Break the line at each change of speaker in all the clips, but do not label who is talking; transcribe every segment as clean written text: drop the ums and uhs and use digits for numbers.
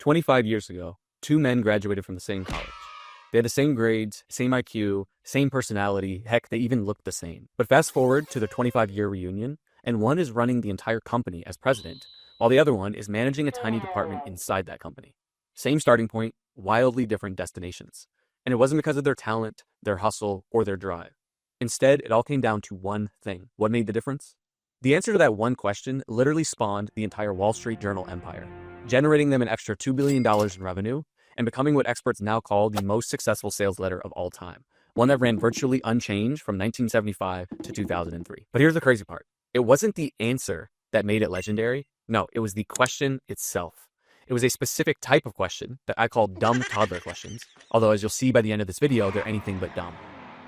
25 years ago, two men graduated from the same college. They had the same grades, same IQ, same personality, heck, they even looked the same. But fast forward to their 25-year reunion, and one is running the entire company as president, while the other one is managing a tiny department inside that company. Same starting point, wildly different destinations. And it wasn't because of their talent, their hustle, or their drive. Instead, it all came down to one thing. What made the difference? The answer to that one question literally spawned the entire Wall Street Journal empire, generating them an extra $2 billion in revenue and becoming what experts now call the most successful sales letter of all time, one that ran virtually unchanged from 1975 to 2003. But here's the crazy part. It wasn't the answer that made it legendary. No, it was the question itself. It was a specific type of question that I call dumb toddler questions, although as you'll see by the end of this video, they're anything but dumb.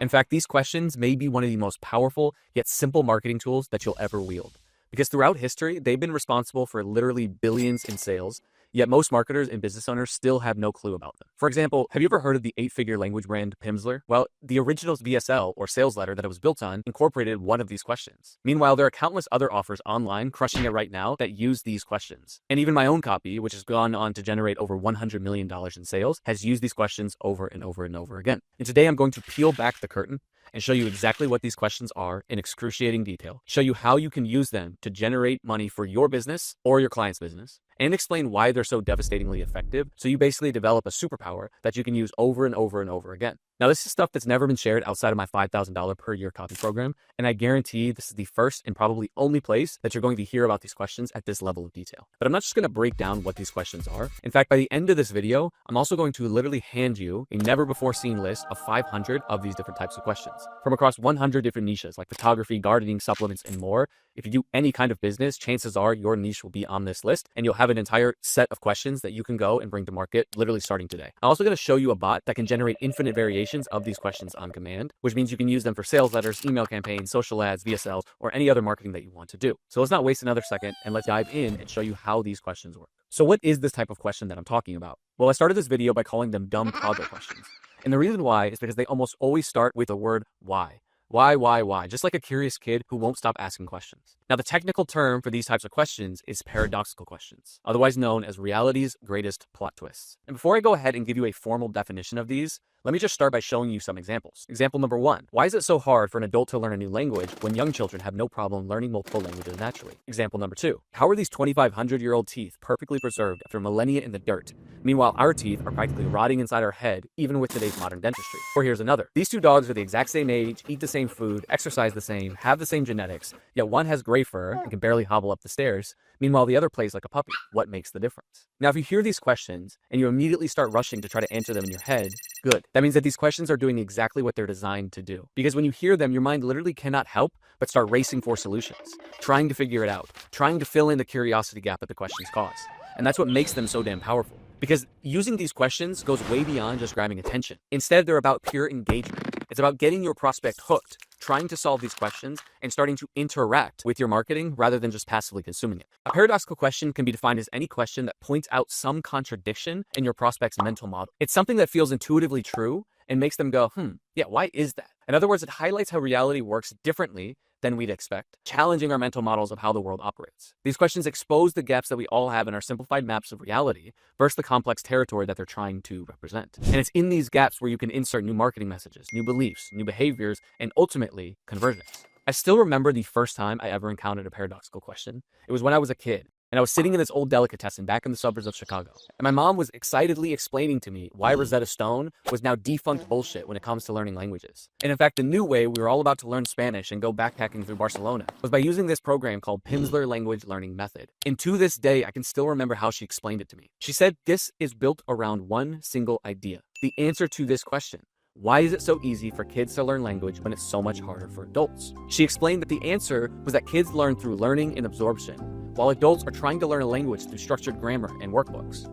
In fact, these questions may be one of the most powerful yet simple marketing tools that you'll ever wield. Because throughout history, they've been responsible for literally billions in sales, yet most marketers and business owners still have no clue about them. For example, have you ever heard of the 8-figure language brand Pimsleur? Well, the original VSL or sales letter that it was built on incorporated one of these questions. Meanwhile, there are countless other offers online crushing it right now that use these questions. And even my own copy, which has gone on to generate over $100 million in sales, has used these questions over and over and over again. And today I'm going to peel back the curtain and show you exactly what these questions are in excruciating detail, show you how you can use them to generate money for your business or your client's business, and explain why they're so devastatingly effective, so you basically develop a superpower that you can use over and over and over again. Now, this is stuff that's never been shared outside of my $5,000 per year copy program, and I guarantee this is the first and probably only place that you're going to hear about these questions at this level of detail. But I'm not just going to break down what these questions are. In fact, by the end of this video, I'm also going to literally hand you a never-before-seen list of 500 of these different types of questions from across 100 different niches like photography, gardening, supplements, and more. If you do any kind of business, chances are your niche will be on this list, and you'll have an entire set of questions that you can go and bring to market literally starting today. I'm also going to show you a bot that can generate infinite variations of these questions on command, which means you can use them for sales letters, email campaigns, social ads, VSLs, or any other marketing that you want to do. So let's not waste another second and let's dive in and show you how these questions work. So what is this type of question that I'm talking about? Well, I started this video by calling them dumb toddler questions. And the reason why is because they almost always start with the word why. Why? Just like a curious kid who won't stop asking questions. Now, the technical term for these types of questions is paradoxical questions, otherwise known as reality's greatest plot twists. And before I go ahead and give you a formal definition of these, let me just start by showing you some examples. Example number 1. Why is it so hard for an adult to learn a new language when young children have no problem learning multiple languages naturally? Example number 2. How are these 2,500-year-old teeth perfectly preserved after millennia in the dirt? Meanwhile, our teeth are practically rotting inside our head, even with today's modern dentistry. Or here's another. These two dogs are the exact same age, eat the same food, exercise the same, have the same genetics, yet one has gray fur and can barely hobble up the stairs. Meanwhile, the other plays like a puppy. What makes the difference? Now, if you hear these questions and you immediately start rushing to try to answer them in your head, good. That means that these questions are doing exactly what they're designed to do. Because when you hear them, your mind literally cannot help but start racing for solutions, trying to figure it out, trying to fill in the curiosity gap that the questions cause. And that's what makes them so damn powerful. Because using these questions goes way beyond just grabbing attention. Instead, they're about pure engagement. It's about getting your prospect hooked, trying to solve these questions, and starting to interact with your marketing rather than just passively consuming it. A paradoxical question can be defined as any question that points out some contradiction in your prospect's mental model. It's something that feels intuitively true and makes them go, yeah, why is that? In other words, it highlights how reality works differently than we'd expect, challenging our mental models of how the world operates. These questions expose the gaps that we all have in our simplified maps of reality versus the complex territory that they're trying to represent. And it's in these gaps where you can insert new marketing messages, new beliefs, new behaviors, and ultimately conversions. I still remember the first time I ever encountered a paradoxical question. It was when I was a kid, and I was sitting in this old delicatessen back in the suburbs of Chicago. And my mom was excitedly explaining to me why Rosetta Stone was now defunct bullshit when it comes to learning languages. And in fact, the new way we were all about to learn Spanish and go backpacking through Barcelona was by using this program called Pimsleur Language Learning Method. And to this day, I can still remember how she explained it to me. She said this is built around one single idea. The answer to this question. Why is it so easy for kids to learn language when it's so much harder for adults? She explained that the answer was that kids learn through learning and absorption, while adults are trying to learn a language through structured grammar and workbooks.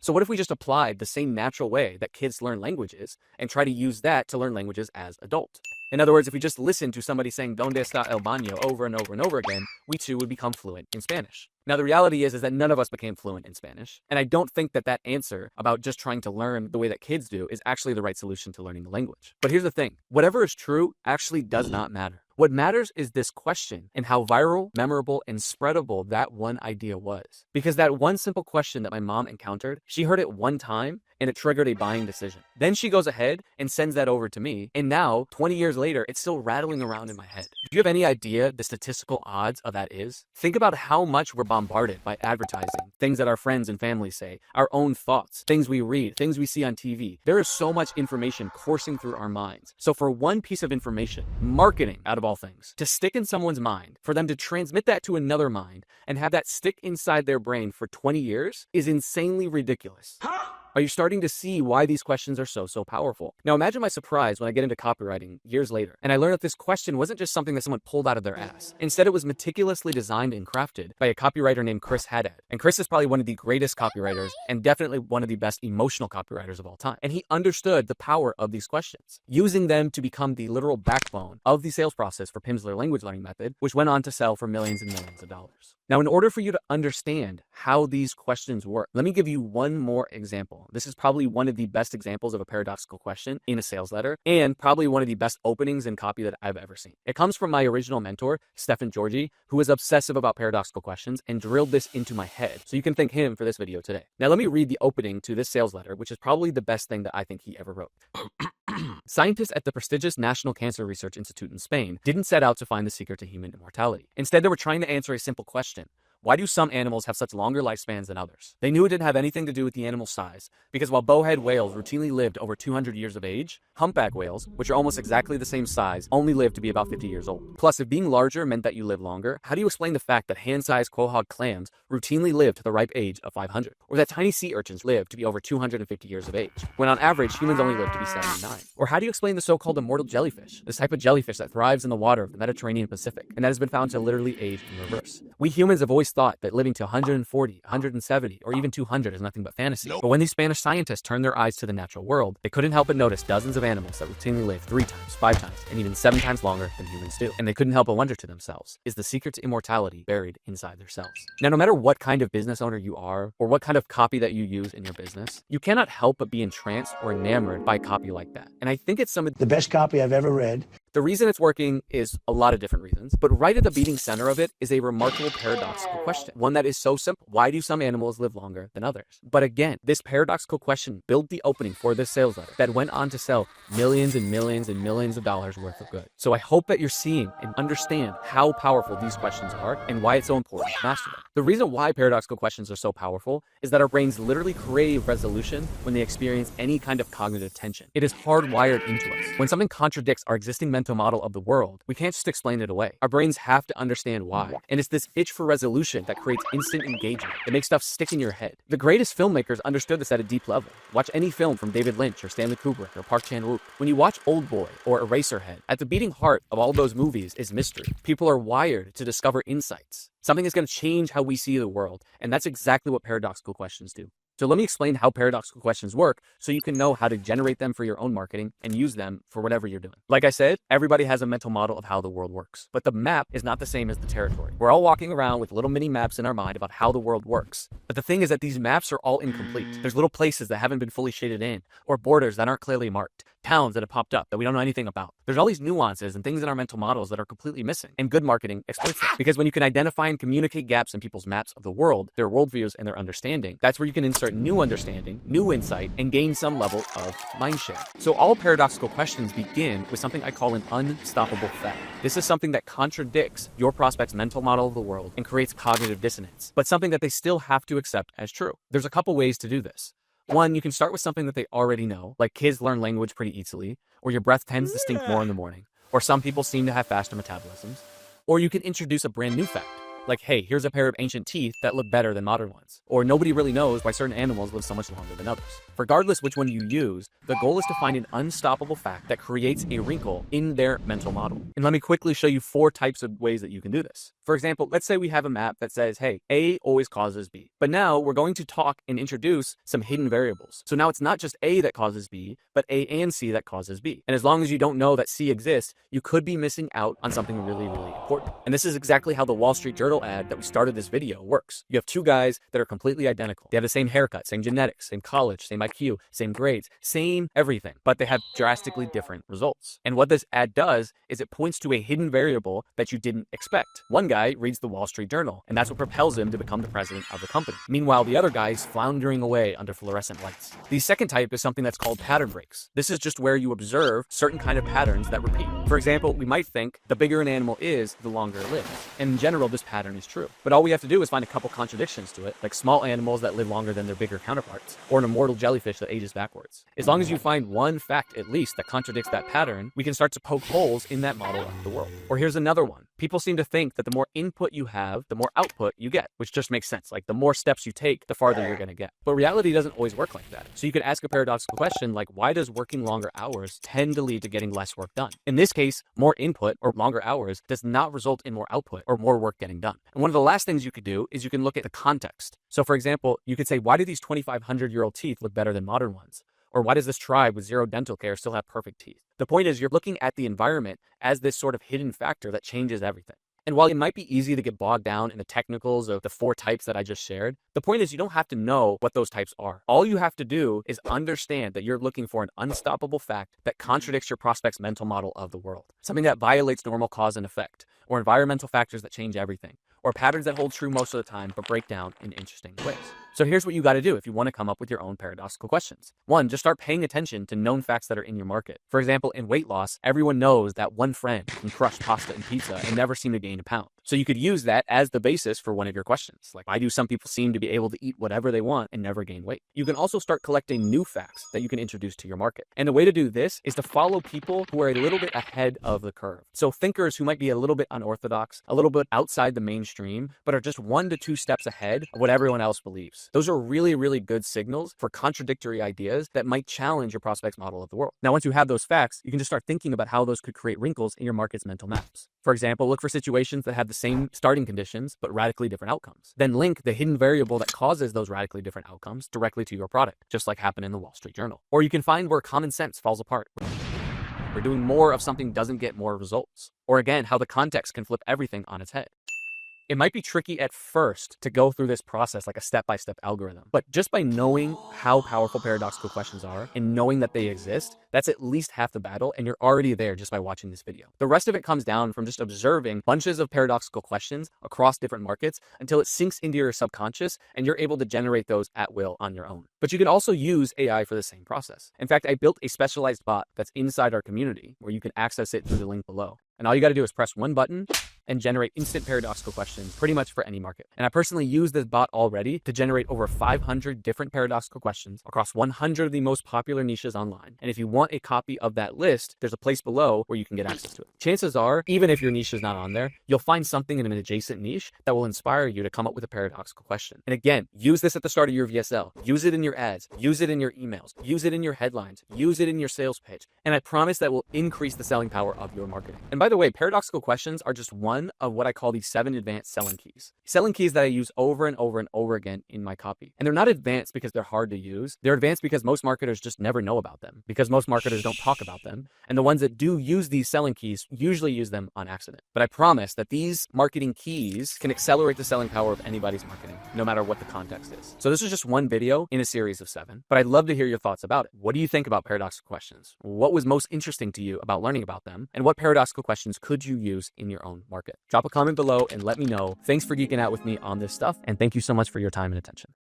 So what if we just applied the same natural way that kids learn languages and try to use that to learn languages as adults? In other words, if we just listen to somebody saying "Donde está el baño" over and over and over again, we too would become fluent in Spanish. Now, the reality is that none of us became fluent in Spanish. And I don't think that answer about just trying to learn the way that kids do is actually the right solution to learning the language. But here's the thing. Whatever is true actually does not matter. What matters is this question and how viral, memorable, and spreadable that one idea was. Because that one simple question that my mom encountered, she heard it one time and it triggered a buying decision. Then she goes ahead and sends that over to me, and now, 20 years later, it's still rattling around in my head. Do you have any idea the statistical odds of that is? Think about how much we're bombarded by advertising, things that our friends and family say, our own thoughts, things we read, things we see on TV. There is so much information coursing through our minds. So for one piece of information, marketing out of all things, to stick in someone's mind, for them to transmit that to another mind and have that stick inside their brain for 20 years is insanely ridiculous. Are you starting to see why these questions are so powerful? Now imagine my surprise when I get into copywriting years later, and I learned that this question wasn't just something that someone pulled out of their ass. Instead, it was meticulously designed and crafted by a copywriter named Chris Haddad. And Chris is probably one of the greatest copywriters and definitely one of the best emotional copywriters of all time. And he understood the power of these questions, using them to become the literal backbone of the sales process for Pimsleur language learning method, which went on to sell for millions and millions of dollars. Now, in order for you to understand how these questions work, let me give you one more example. This is probably one of the best examples of a paradoxical question in a sales letter, and probably one of the best openings in copy that I've ever seen. It comes from my original mentor, Stefan Georgi, who was obsessive about paradoxical questions and drilled this into my head. So you can thank him for this video today. Now, let me read the opening to this sales letter, which is probably the best thing that I think he ever wrote. Scientists at the prestigious National Cancer Research Institute in Spain didn't set out to find the secret to human immortality. Instead, they were trying to answer a simple question. Why do some animals have such longer lifespans than others? They knew it didn't have anything to do with the animal's size, because while bowhead whales routinely lived over 200 years of age, humpback whales, which are almost exactly the same size, only lived to be about 50 years old. Plus, if being larger meant that you live longer, how do you explain the fact that hand-sized quahog clams routinely live to the ripe age of 500? Or that tiny sea urchins live to be over 250 years of age, when on average, humans only live to be 79? Or how do you explain the so-called immortal jellyfish, this type of jellyfish that thrives in the water of the Mediterranean Pacific, and that has been found to literally age in reverse? We humans have always thought that living to 140, 170, or even 200 is nothing but fantasy. But when these Spanish scientists turned their eyes to the natural world, they couldn't help but notice dozens of animals that routinely live 3 times, 5 times, and even 7 times longer than humans do. And they couldn't help but wonder to themselves, is the secret to immortality buried inside their cells? Now, no matter what kind of business owner you are, or what kind of copy that you use in your business, you cannot help but be entranced or enamored by copy like that. And I think it's some of
the best copy I've ever read.
The reason it's working is a lot of different reasons, but right at the beating center of it is a remarkable paradoxical question, one that is so simple. Why do some animals live longer than others? But again, this paradoxical question built the opening for this sales letter that went on to sell millions and millions and millions of dollars worth of goods. So I hope that you're seeing and understand how powerful these questions are and why it's so important to master them. The reason why paradoxical questions are so powerful is that our brains literally crave resolution when they experience any kind of cognitive tension. It is hardwired into us. When something contradicts our existing mental model of the world, we can't just explain it away. Our brains have to understand why. And it's this itch for resolution that creates instant engagement. It makes stuff stick in your head. The greatest filmmakers understood this at a deep level. Watch any film from David Lynch or Stanley Kubrick or Park Chan-wook. When you watch Old Boy or Eraserhead, at the beating heart of all those movies is mystery. People are wired to discover insights. Something is going to change how we see the world, and that's exactly what paradoxical questions do. So let me explain how paradoxical questions work so you can know how to generate them for your own marketing and use them for whatever you're doing. Like I said, everybody has a mental model of how the world works, but the map is not the same as the territory. We're all walking around with little mini maps in our mind about how the world works. But the thing is that these maps are all incomplete. There's little places that haven't been fully shaded in, or borders that aren't clearly marked, towns that have popped up that we don't know anything about. There's all these nuances and things in our mental models that are completely missing, and good marketing exploits them. Because when you can identify and communicate gaps in people's maps of the world, their worldviews, and their understanding, that's where you can insert new understanding, new insight, and gain some level of mindshare. So all paradoxical questions begin with something I call an unstoppable fact. This is something that contradicts your prospect's mental model of the world and creates cognitive dissonance, but something that they still have to accept as true. There's a couple ways to do this. One, you can start with something that they already know, like kids learn language pretty easily, or your breath tends to stink more in the morning, or some people seem to have faster metabolisms. Or you can introduce a brand new fact, like, hey, here's a pair of ancient teeth that look better than modern ones. Or nobody really knows why certain animals live so much longer than others. Regardless which one you use, the goal is to find an unstoppable fact that creates a wrinkle in their mental model. And let me quickly show you 4 types of ways that you can do this. For example, let's say we have a map that says, hey, A always causes B. But now we're going to talk and introduce some hidden variables. So now it's not just A that causes B, but A and C that causes B. And as long as you don't know that C exists, you could be missing out on something really, really important. And this is exactly how the Wall Street Journal viral ad that we started this video works. You have two guys that are completely identical. They have the same haircut, same genetics, same college, same IQ, same grades, same everything, but they have drastically different results. And what this ad does is it points to a hidden variable that you didn't expect. One guy reads the Wall Street Journal, and that's what propels him to become the president of the company. Meanwhile, the other guy is floundering away under fluorescent lights. The second type is something that's called pattern breaks. This is just where you observe certain kind of patterns that repeat. For example, we might think the bigger an animal is, the longer it lives. And in general, this pattern is true. But all we have to do is find a couple contradictions to it, like small animals that live longer than their bigger counterparts, or an immortal jellyfish that ages backwards. As long as you find one fact, at least, that contradicts that pattern, we can start to poke holes in that model of the world. Or here's another one. People seem to think that the more input you have, the more output you get, which just makes sense. Like the more steps you take, the farther you're going to get. But reality doesn't always work like that. So you could ask a paradoxical question like, why does working longer hours tend to lead to getting less work done? In this case, more input or longer hours does not result in more output or more work getting done. And one of the last things you could do is you can look at the context. So for example, you could say, why do these 2,500-year-old teeth look better than modern ones? Or why does this tribe with zero dental care still have perfect teeth? The point is you're looking at the environment as this sort of hidden factor that changes everything. And while it might be easy to get bogged down in the technicals of the 4 types that I just shared, the point is you don't have to know what those types are. All you have to do is understand that you're looking for an unstoppable fact that contradicts your prospect's mental model of the world, something that violates normal cause and effect, or environmental factors that change everything, or patterns that hold true most of the time but break down in interesting ways. So here's what you got to do if you want to come up with your own paradoxical questions. 1, just start paying attention to known facts that are in your market. For example, in weight loss, everyone knows that one friend can crush pasta and pizza and never seem to gain a pound. So you could use that as the basis for one of your questions. Like, why do some people seem to be able to eat whatever they want and never gain weight? You can also start collecting new facts that you can introduce to your market. And the way to do this is to follow people who are a little bit ahead of the curve. So thinkers who might be a little bit unorthodox, a little bit outside the mainstream, but are just 1 to 2 steps ahead of what everyone else believes. Those are really, really good signals for contradictory ideas that might challenge your prospect's model of the world. Now, once you have those facts, you can just start thinking about how those could create wrinkles in your market's mental maps. For example, look for situations that have the same starting conditions, but radically different outcomes. Then link the hidden variable that causes those radically different outcomes directly to your product, just like happened in the Wall Street Journal. Or you can find where common sense falls apart. Where doing more of something doesn't get more results. Or again, how the context can flip everything on its head. It might be tricky at first to go through this process like a step-by-step algorithm, but just by knowing how powerful paradoxical questions are and knowing that they exist, that's at least half the battle, and you're already there just by watching this video. The rest of it comes down from just observing bunches of paradoxical questions across different markets until it sinks into your subconscious and you're able to generate those at will on your own. But you can also use AI for the same process. In fact, I built a specialized bot that's inside our community where you can access it through the link below. And all you got to do is press one button and generate instant paradoxical questions pretty much for any market. And I personally use this bot already to generate over 500 different paradoxical questions across 100 of the most popular niches online. And if you want a copy of that list, there's a place below where you can get access to it. Chances are, even if your niche is not on there, you'll find something in an adjacent niche that will inspire you to come up with a paradoxical question. And again, use this at the start of your VSL, use it in your ads, use it in your emails, use it in your headlines, use it in your sales pitch. And I promise that will increase the selling power of your marketing. And by the way, paradoxical questions are just one of what I call the 7 advanced selling keys. Selling keys that I use over and over and over again in my copy. And they're not advanced because they're hard to use. They're advanced because most marketers just never know about them, because most marketers don't talk about them. And the ones that do use these selling keys usually use them on accident. But I promise that these marketing keys can accelerate the selling power of anybody's marketing, no matter what the context is. So this is just one video in a series of 7, but I'd love to hear your thoughts about it. What do you think about paradoxical questions? What was most interesting to you about learning about them? And what paradoxical questions could you use in your own market? Drop a comment below and let me know. Thanks for geeking out with me on this stuff, and thank you so much for your time and attention.